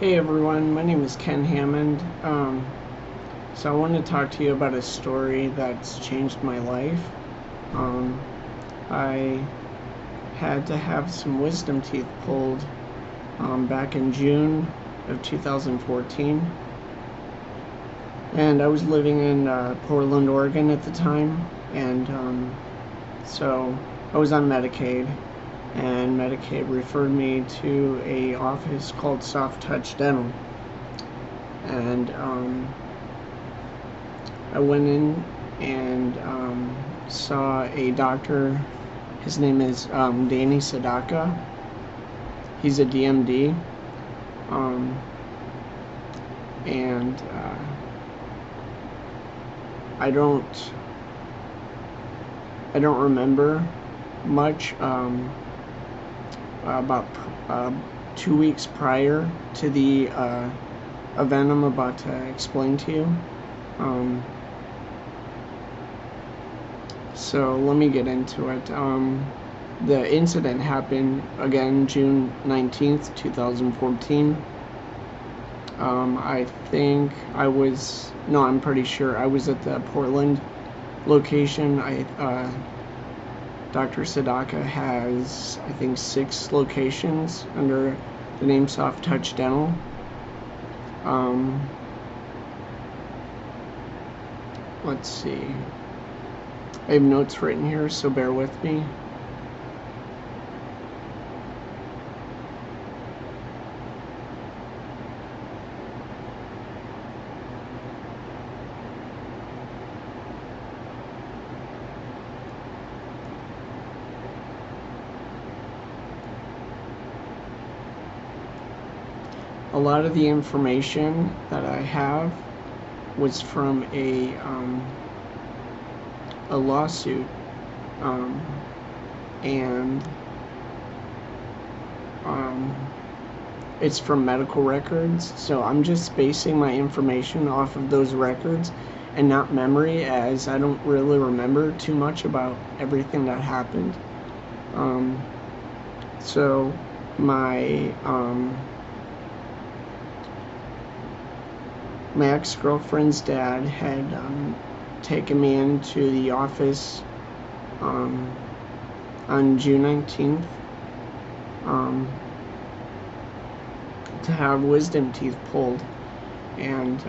Hey everyone, my name is Ken Hammond. So I want to talk to you about a story that's changed my life. I had to have some wisdom teeth pulled back in June of 2014. And I was living in Portland, Oregon at the time. And so I was on Medicaid. And Medicaid referred me to a office called Soft Touch Dental. And I went in and saw a doctor. His name is Danny Sadakah. He's a DMD. And I don't remember much. About 2 weeks prior to the event I'm about to explain to you. So let me get into it. The incident happened again June 19th, 2014. I'm pretty sure I was at the Portland location. Dr. Sadakah has, I think, 6 locations under the name Soft Touch Dental. Let's see. I have notes written here, so bear with me. A lot of the information that I have was from a lawsuit, and it's from medical records, so I'm just basing my information off of those records and not memory, as I don't really remember too much about everything that happened. So my ex-girlfriend's dad had taken me into the office on June 19th to have wisdom teeth pulled, and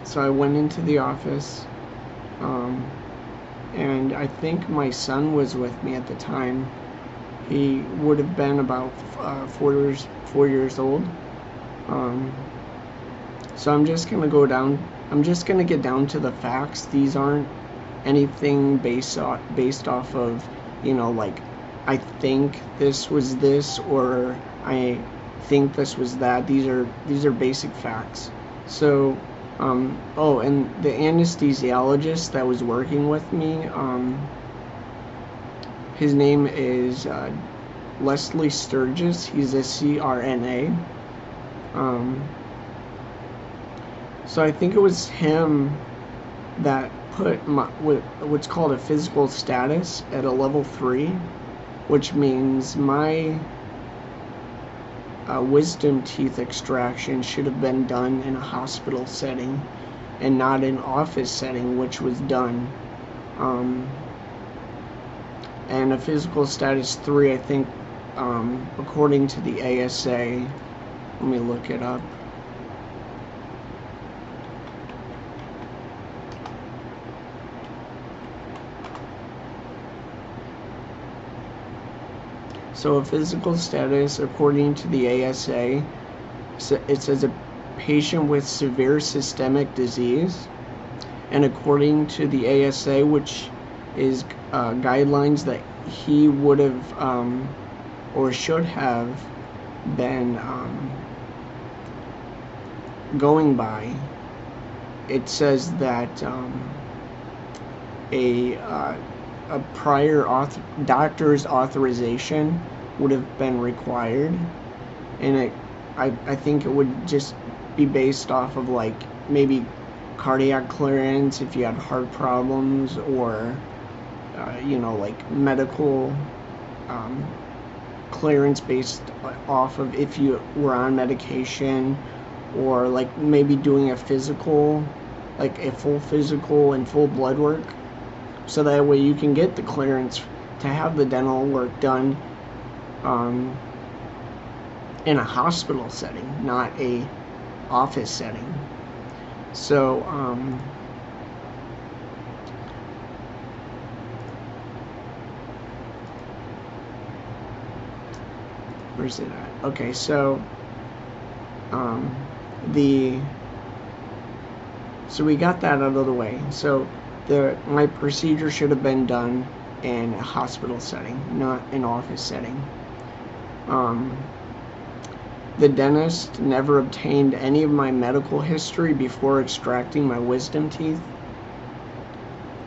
so I went into the office, and I think my son was with me at the time. He would have been about 4 years old. So I'm just gonna get down to the facts. These aren't anything based off of, like, I think this was this, or I think this was that. These are basic facts. So and the anesthesiologist that was working with me, his name is Leslie Sturgis. He's a CRNA. So I think it was him that put what's called a physical status at a level 3, which means my wisdom teeth extraction should have been done in a hospital setting and not an office setting, which was done. And a physical status 3, I think, according to the ASA, let me look it up. So a physical status, according to the ASA, it says a patient with severe systemic disease, and according to the ASA, which is guidelines that he would have or should have been going by, it says that a prior doctor's authorization would have been required, and I think it would just be based off of, like, maybe cardiac clearance if you had heart problems, or like medical clearance based off of if you were on medication, or like maybe doing a physical, like a full physical and full blood work, so that way you can get the clearance to have the dental work done in a hospital setting, not a office setting. So where's it at? Okay, so so we got that out of the way. So my procedure should have been done in a hospital setting, not an office setting. The dentist never obtained any of my medical history before extracting my wisdom teeth.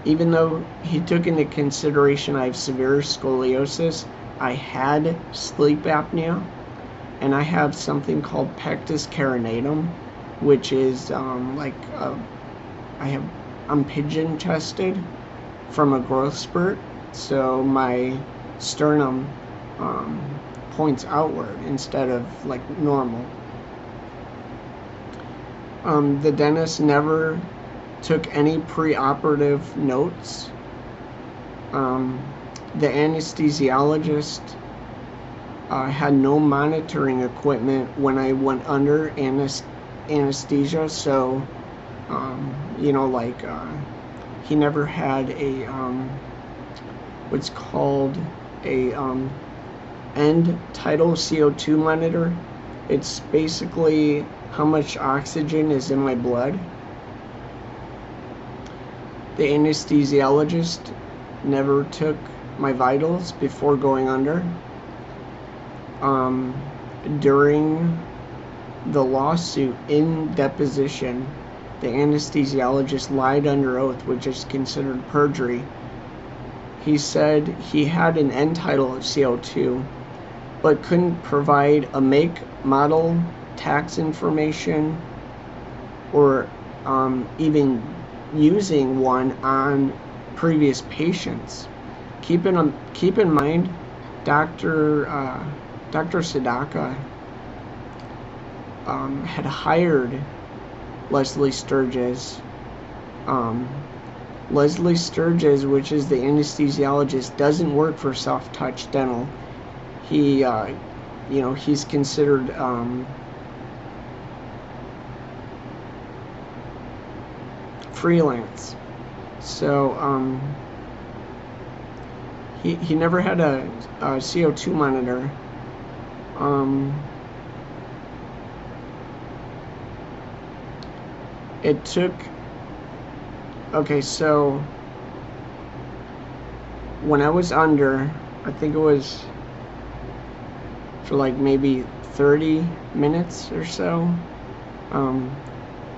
Even though he took into consideration I have severe scoliosis, I had sleep apnea, and I have something called pectus carinatum, which is I'm pigeon chested from a growth spurt, so my sternum points outward instead of like normal. The dentist never took any pre-operative notes. The anesthesiologist had no monitoring equipment when I went under anesthesia, so he never had a what's called a end tidal CO2 monitor. It's basically how much oxygen is in my blood. The anesthesiologist never took my vitals before going under. During the lawsuit in deposition, the anesthesiologist lied under oath, which is considered perjury. He said he had an end tidal of CO2, but couldn't provide a make, model, tax information, or even using one on previous patients. Keep in mind, Dr. Sadakah had hired Leslie Sturgis. Leslie Sturgis, which is the anesthesiologist, doesn't work for Soft Touch Dental. He, he's considered freelance. So he never had a CO2 monitor. It took, okay, so when I was under, I think it was for like maybe 30 minutes or so,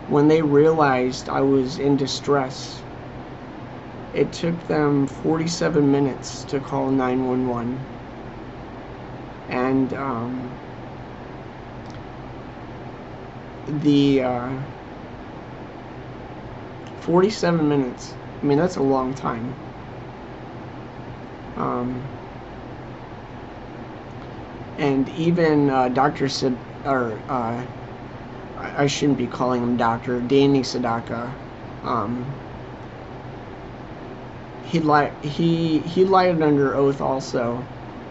when they realized I was in distress, it took them 47 minutes to call 911. And the 47 minutes, I mean, that's a long time. And even Dr. I shouldn't be calling him Dr. Danny Sadakah, he lied under oath also.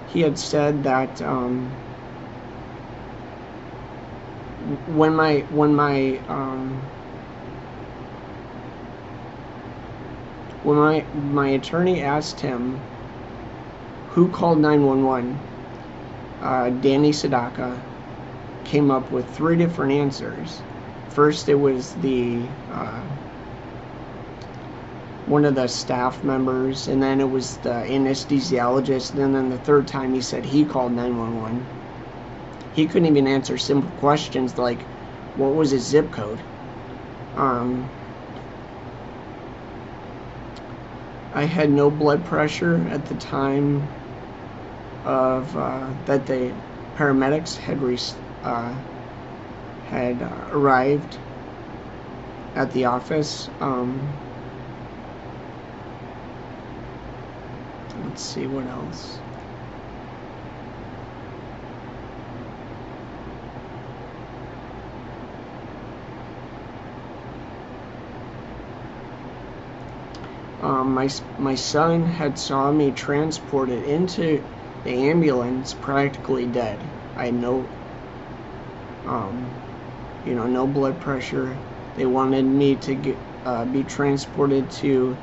He had said that when my attorney asked him who called 911, Danny Sadakah came up with 3 different answers. First, it was the one of the staff members, and then it was the anesthesiologist, and then the third time he said he called 911. He couldn't even answer simple questions like, what was his zip code? I had no blood pressure at the time of that the paramedics had arrived at the office. Let's see what else. My son had saw me transported into the ambulance practically dead. I had no, no blood pressure. They wanted me to be transported to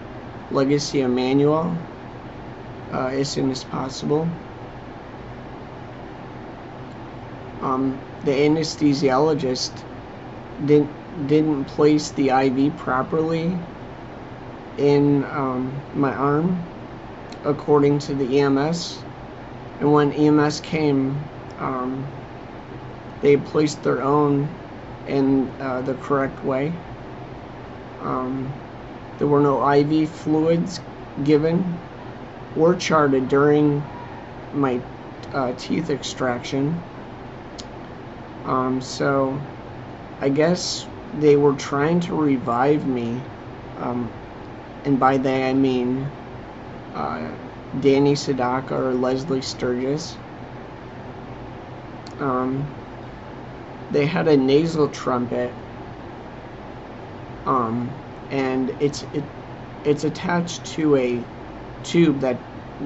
Legacy Emmanuel as soon as possible. The anesthesiologist didn't place the IV properly in my arm according to the EMS, and when EMS came, they placed their own in the correct way. There were no IV fluids given or charted during my teeth extraction. So I guess they were trying to revive me, and by that I mean Danny Sadakah or Leslie Sturgis. They had a nasal trumpet, and it's attached to a tube that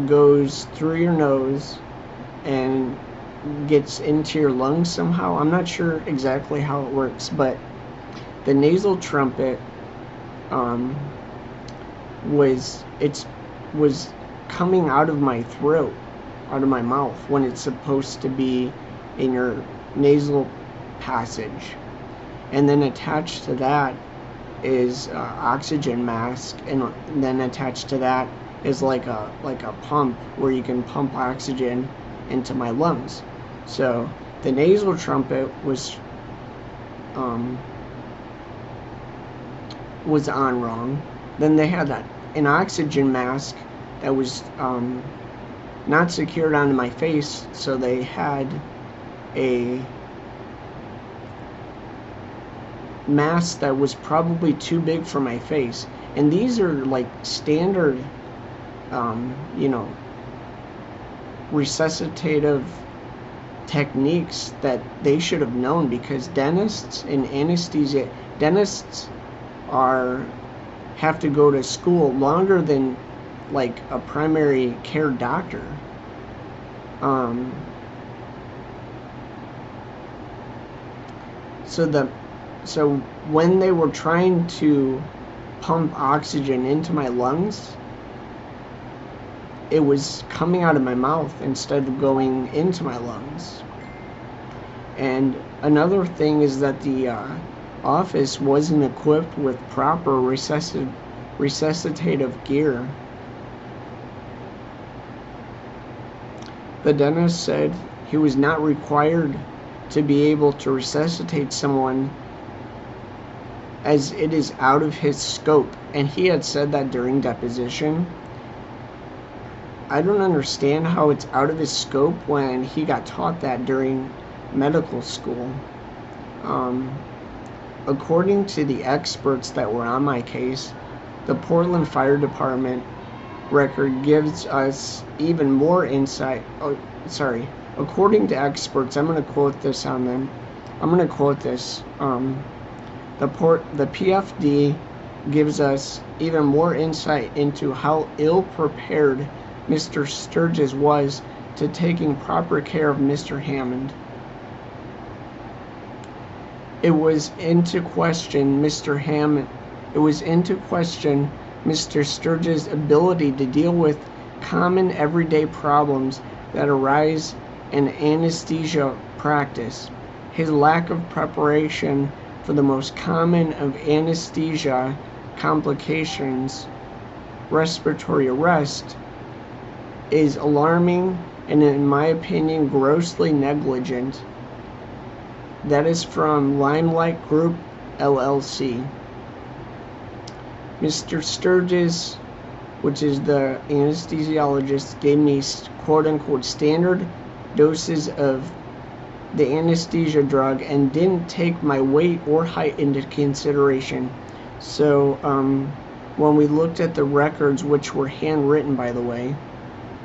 goes through your nose and gets into your lungs somehow. I'm not sure exactly how it works, but the nasal trumpet was coming out of my throat, out of my mouth, when it's supposed to be in your nasal passage. And then attached to that is oxygen mask, and then attached to that is like a pump where you can pump oxygen into my lungs. So the nasal trumpet was on wrong. Then they had an oxygen mask that was not secured onto my face, so they had a mask that was probably too big for my face. And these are like standard resuscitative techniques that they should have known, because dentists have to go to school longer than like a primary care doctor. So when they were trying to pump oxygen into my lungs, it was coming out of my mouth instead of going into my lungs. And another thing is that the office wasn't equipped with proper resuscitative gear. The dentist said he was not required to be able to resuscitate someone, as it is out of his scope, and he had said that during deposition. I don't understand how it's out of his scope when he got taught that during medical school. According to the experts that were on my case, the Portland Fire Department record gives us even more insight. According to experts, I'm going to quote this on them. I'm going to quote this. The PFD gives us even more insight into how ill-prepared Mr. Sturgis was to taking proper care of Mr. Hammond. It was into question Mr. Sturgis' ability to deal with common everyday problems that arise in anesthesia practice. His lack of preparation for the most common of anesthesia complications, respiratory arrest, is alarming and, in my opinion, grossly negligent. That is from Limelight Group, LLC. Mr. Sturgis, which is the anesthesiologist, gave me quote-unquote standard doses of the anesthesia drug and didn't take my weight or height into consideration. So when we looked at the records, which were handwritten, by the way,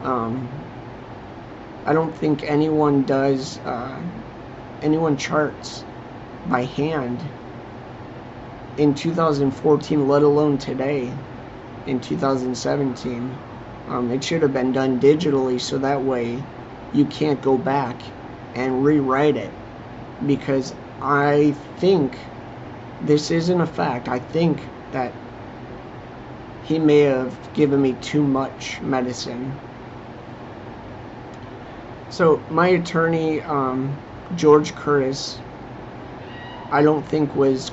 I don't think anyone does, anyone charts by hand in 2014, let alone today in 2017. It should have been done digitally, so that way you can't go back and rewrite it, because I think, this isn't a fact, I think that he may have given me too much medicine. So my attorney, George Curtis, I don't think was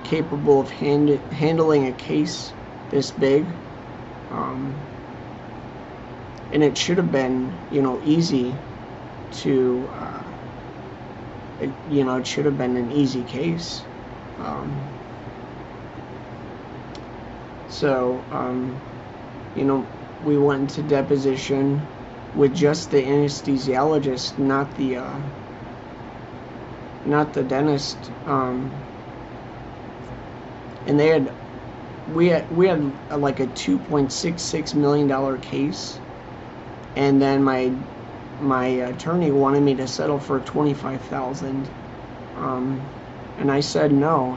capable of handling a case this big. And it should have been, easy to, it should have been an easy case. So, we went into deposition with just the anesthesiologist, not the dentist. And we had like a $2.66 million case, and then my attorney wanted me to settle for $25,000, and I said no.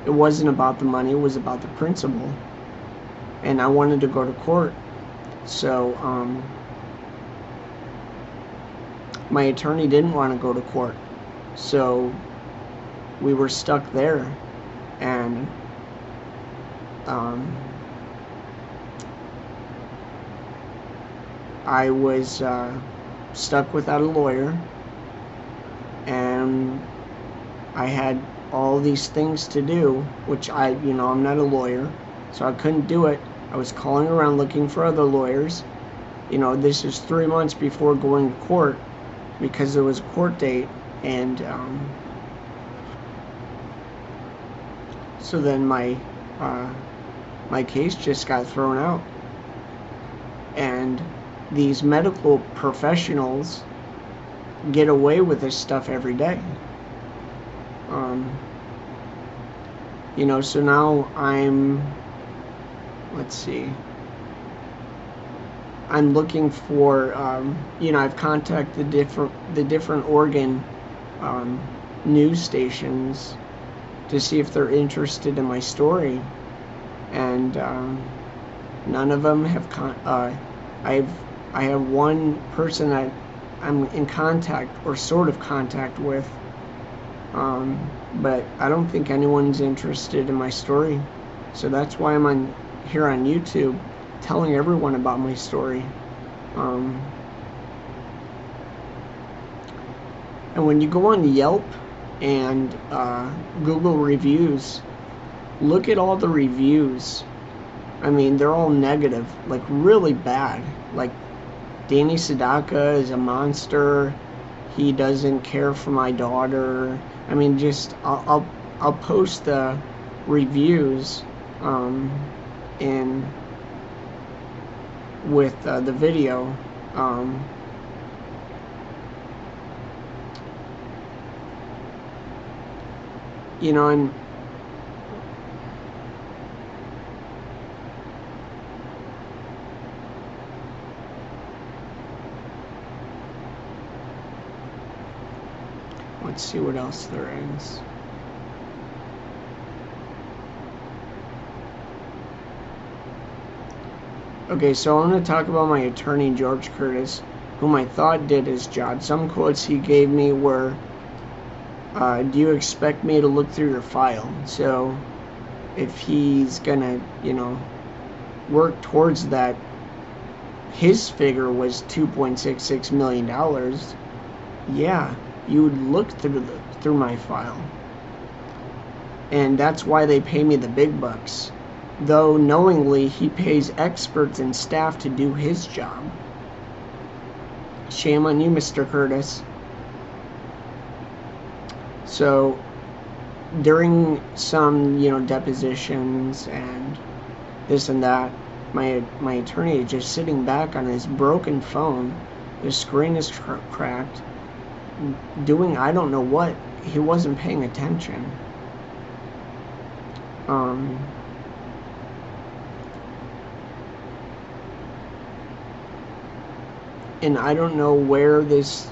It wasn't about the money, it was about the principle, and I wanted to go to court. So my attorney didn't want to go to court, so we were stuck there. And I was stuck without a lawyer, and I had all these things to do, which I'm not a lawyer, so I couldn't do it. I was calling around looking for other lawyers. This is 3 months before going to court, because there was a court date, and so then my case just got thrown out. And these medical professionals get away with this stuff every day. So now I'm looking for, I've contacted the different Oregon news stations to see if they're interested in my story, and none of them have. I have one person that I'm in contact, or sort of contact with, but I don't think anyone's interested in my story. So that's why I'm here on YouTube telling everyone about my story. And when you go on Yelp and Google reviews, look at all the reviews. I mean, they're all negative, like really bad. Like, Danny Sadakah is a monster. He doesn't care for my daughter. I mean, just I'll post the reviews in with the video. And let's see what else there is. Okay, so I want to talk about my attorney, George Curtis, whom I thought did his job. Some quotes he gave me were, do you expect me to look through your file? So if he's gonna, work towards that, his figure was $2.66 million. Yeah, you would look through my file. And that's why they pay me the big bucks. Though knowingly he pays experts and staff to do his job. Shame on you, Mr. Curtis. So during some, depositions and this and that, my attorney is just sitting back on his broken phone. The screen is cracked, doing I don't know what. He wasn't paying attention. And I don't know where this,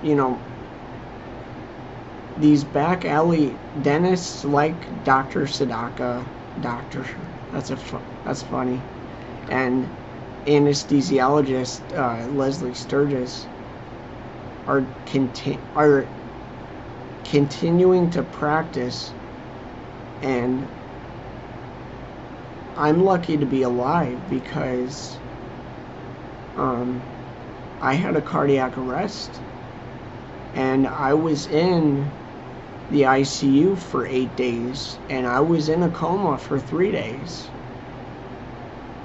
you know, these back alley dentists like Dr. Sadakah, that's funny, and anesthesiologist Leslie Sturgis are continuing to practice, and I'm lucky to be alive because I had a cardiac arrest and I was in the ICU for 8 days and I was in a coma for 3 days.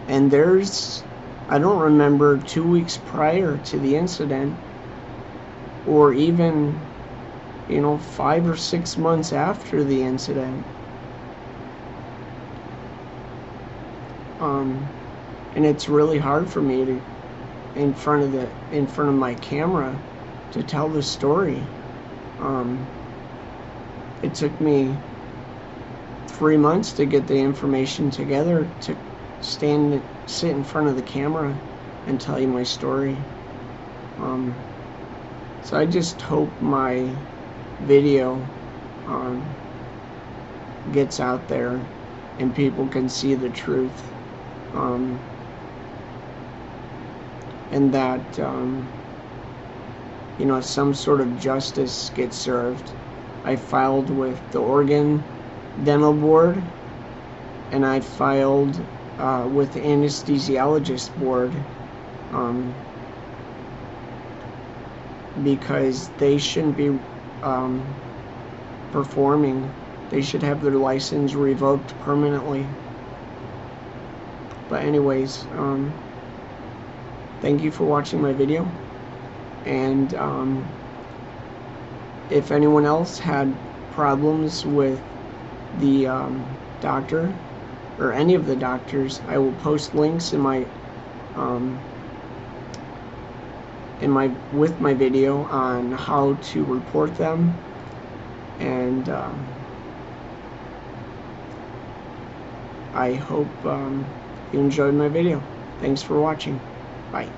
And I don't remember 2 weeks prior to the incident, or even 5 or 6 months after the incident, and it's really hard for me to in front of my camera to tell the story. It took me 3 months to get the information together to sit in front of the camera and tell you my story. So I just hope my video gets out there and people can see the truth, and that some sort of justice gets served. I filed with the Oregon Dental Board, and I filed with the Anesthesiologist Board, because they shouldn't be performing. They should have their license revoked permanently. But anyways, thank you for watching my video, and if anyone else had problems with the doctor or any of the doctors, I will post links in my with my video on how to report them, and I hope you enjoyed my video. Thanks for watching. Bye.